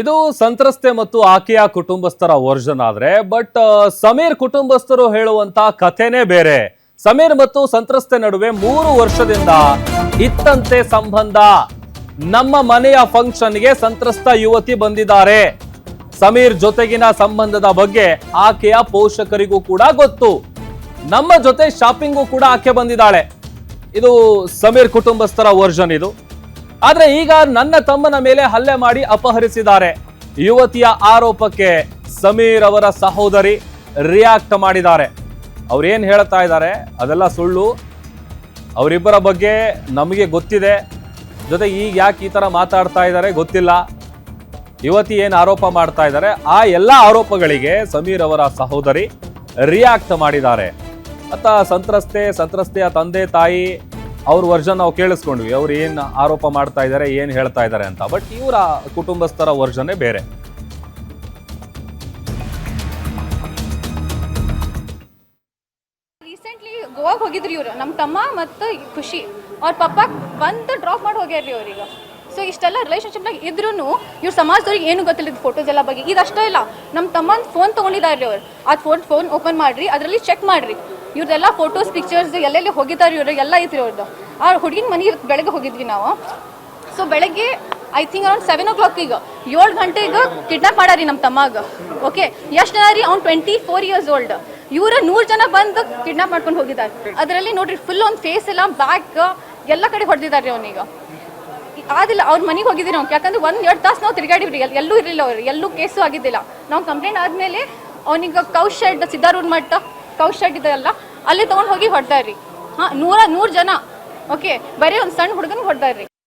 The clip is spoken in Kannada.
ಇದು ಸಂತ್ರಸ್ತೆ ಮತ್ತು ಆಕೆಯ ಕುಟುಂಬಸ್ಥರ ವರ್ಜನ್ ಆದ್ರೆ ಬಟ್ ಸಮೀರ್ ಕುಟುಂಬಸ್ಥರು ಹೇಳುವಂತ ಕಥೆನೇ ಬೇರೆ. ಸಮೀರ್ ಮತ್ತು ಸಂತ್ರಸ್ತೆ ನಡುವೆ 3 ವರ್ಷದಿಂದ ಇತ್ತಂತೆ ಸಂಬಂಧ. ನಮ್ಮ ಮನೆಯ ಫಂಕ್ಷನ್ಗೆ ಸಂತ್ರಸ್ತ ಯುವತಿ ಬಂದಿದ್ದಾರೆ. ಸಮೀರ್ ಜೊತೆಗಿನ ಸಂಬಂಧದ ಬಗ್ಗೆ ಆಕೆಯ ಪೋಷಕರಿಗೂ ಕೂಡ ಗೊತ್ತು. ನಮ್ಮ ಜೊತೆ ಶಾಪಿಂಗು ಕೂಡ ಆಕೆ ಬಂದಿದ್ದಾಳೆ. ಇದು ಸಮೀರ್ ಕುಟುಂಬಸ್ಥರ ವರ್ಜನ್ ಇದು. ಆದ್ರೆ ಈಗ ನನ್ನ ತಮ್ಮನ ಮೇಲೆ ಹಲ್ಲೆ ಮಾಡಿ ಅಪಹರಿಸಿದ್ದಾರೆ. ಯುವತಿಯ ಆರೋಪಕ್ಕೆ ಸಮೀರ್ ಅವರ ಸಹೋದರಿ ರಿಯಾಕ್ಟ್ ಮಾಡಿದ್ದಾರೆ. ಅವ್ರೇನ್ ಹೇಳ್ತಾ ಇದ್ದಾರೆ ಅದೆಲ್ಲ ಸುಳ್ಳು. ಅವರಿಬ್ಬರ ಬಗ್ಗೆ ನಮಗೆ ಗೊತ್ತಿದೆ. ಜೊತೆ ಈಗ ಯಾಕೆ ಈ ತರ ಮಾತಾಡ್ತಾ ಇದ್ದಾರೆ ಗೊತ್ತಿಲ್ಲ. ಯುವತಿ ಏನ್ ಆರೋಪ ಮಾಡ್ತಾ ಇದ್ದಾರೆ ಆ ಎಲ್ಲ ಆರೋಪಗಳಿಗೆ ಸಮೀರ್ ಅವರ ಸಹೋದರಿ ರಿಯಾಕ್ಟ್ ಮಾಡಿದ್ದಾರೆ. ಅತ್ತ ಸಂತ್ರಸ್ತೆಯ ತಂದೆ ತಾಯಿ ಅವ್ರ ವರ್ಜನ್ ನಾವು ಕೇಳಿಸ್ಕೊಂಡ್ವಿ. ಅವ್ರು ಏನ್ ಆರೋಪ ಮಾಡ್ತಾ ಇದ್ದಾರೆ ಏನ್ ಹೇಳ್ತಾ ಇದ್ದಾರೆ ಅಂತ. ಬಟ್ ಇವರ ಕುಟುಂಬಸ್ಥರ ವರ್ಜನೇ ಬೇರೆ. ರೀಸೆಂಟ್ಲಿ ಗೋವಾಗೆ ಹೋಗಿದ್ರಿ ಇವರು, ನಮ್ಮ ತಮ್ಮ ಮತ್ತು ಖುಷಿ ಅವ್ರ ಪಪ್ಪ ಬಂದು ಡ್ರಾಪ್ ಮಾಡಿ ಹೋಗ್ಯಾರ್ರಿ ಅವ್ರಿಗೆ. ಸೊ ಇಷ್ಟೆಲ್ಲ ರಿಲೇಷನ್ಶಿಪ್ನಾಗ ಇದ್ರೂ ಇವ್ರ ಸಮಾಜದವ್ರಿಗೆ ಏನು ಗೊತ್ತಿಲ್ಲ ಫೋಟೋಸ್ ಎಲ್ಲ ಬಗ್ಗೆ. ಇದಷ್ಟೇ ಇಲ್ಲ, ನಮ್ಮ ತಮ್ಮನ ಫೋನ್ ತೊಗೊಂಡಿದ್ದಾರೆ ಅವ್ರು. ಅದು ಫೋನ್ ಓಪನ್ ಮಾಡಿರಿ, ಅದರಲ್ಲಿ ಚೆಕ್ ಮಾಡಿರಿ ಇವ್ರದೆಲ್ಲ ಫೋಟೋಸ್ ಪಿಕ್ಚರ್ಸ್ ಎಲ್ಲೆಲ್ಲಿ ಹೋಗಿದ್ದಾರೆ ಇವರು ಎಲ್ಲ ಐತ್ರಿ ಅವ್ರದ್ದು. ಆ ಹುಡುಗಿನ ಮನೆ ಬೆಳಗ್ಗೆ ಹೋಗಿದ್ವಿ ನಾವು. ಸೊ ಬೆಳಗ್ಗೆ ಐ ಥಿಂಕ್ ಅರೌಂಡ್ 7 o'clock ಈಗ 7 ಗಂಟೆಗೆ ಕಿಡ್ನಾಪ್ ಮಾಡಾರಿ ನಮ್ಮ ತಮ್ಮಾಗ. ಓಕೆ, ಎಷ್ಟು ಜನ ರೀ? ಅವ್ನು 24 years old. ಇವ್ರ 100 ಜನ ಬಂದು ಕಿಡ್ನಾಪ್ ಮಾಡ್ಕೊಂಡು ಹೋಗಿದ್ದಾರೆ. ಅದರಲ್ಲಿ ನೋಡ್ರಿ ಫುಲ್ ಅವ್ನ ಫೇಸ್ ಎಲ್ಲ ಬ್ಯಾಕ್ ಎಲ್ಲ ಕಡೆ ಹೊಡೆದಿದ್ದಾರೆ ಅವನೀಗ. ಆದಿಲ್ಲ ಅವ್ರ ಮನೆಗೆ ಹೋಗಿದ್ದೀವಿ ನಾವು, ಯಾಕಂದ್ರೆ 1-2 ತಾಸು ನಾವು ತಿರುಗಾಡಿವ್ರಿ. ಎಲ್ಲೂ ಇರಲಿಲ್ಲ ಅವ್ರು, ಎಲ್ಲೂ ಕೇಸು ಆಗಿದ್ದಿಲ್ಲ. ನಾವು ಕಂಪ್ಲೇಂಟ್ ಆದಮೇಲೆ ಅವನಿಗೆ ಕೌ ಶೆಡ್ ಸಿದ್ದಾರೂರ್ ಮಟ್ಟ ಕೌ ಶೆಡ್ ಇದೆಯಲ್ಲ ಅಲ್ಲಿ ತೊಗೊಂಡು ಹೋಗಿ ಹೊಡ್ತಾರ್ರಿ. ಹಾಂ, 100 ಜನ. ಓಕೆ, ಬರೀ ಒಂದು ಸಣ್ಣ ಹುಡುಗನ ಹೊಡ್ತಾರ್ರಿ.